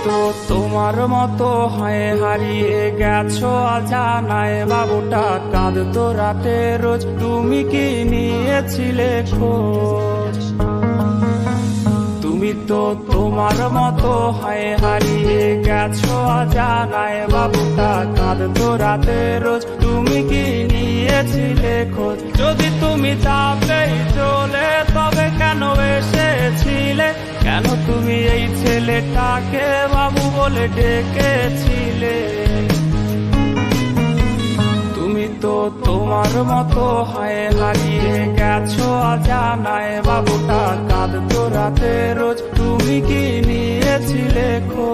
তো তোমার মতো হয় হারিয়ে গেছো অজানায়, বাবুটা কাঁদতো রাতে রোজ, তুমি কি নিয়েছিলে খোঁজ? তুমি তো তোমার মতো হয় হারিয়ে গেছো অজানায়, বাবুটা কাঁদতো রাতে রোজ, তুমি কি নিয়েছিলে খোঁজ? যদি তুমি যাবেই চলে তবে কেন এসেছিলে? কেন তুমি এই ছেলেটাকে বাবু বলে ডেকেছিলে? তুমি তো তোমার মতো হয় হারিয়ে গেছো অজানায়, বাবুটা কাঁদতো রাতে রোজ, তুমি কি নিয়েছিলে খোঁজ?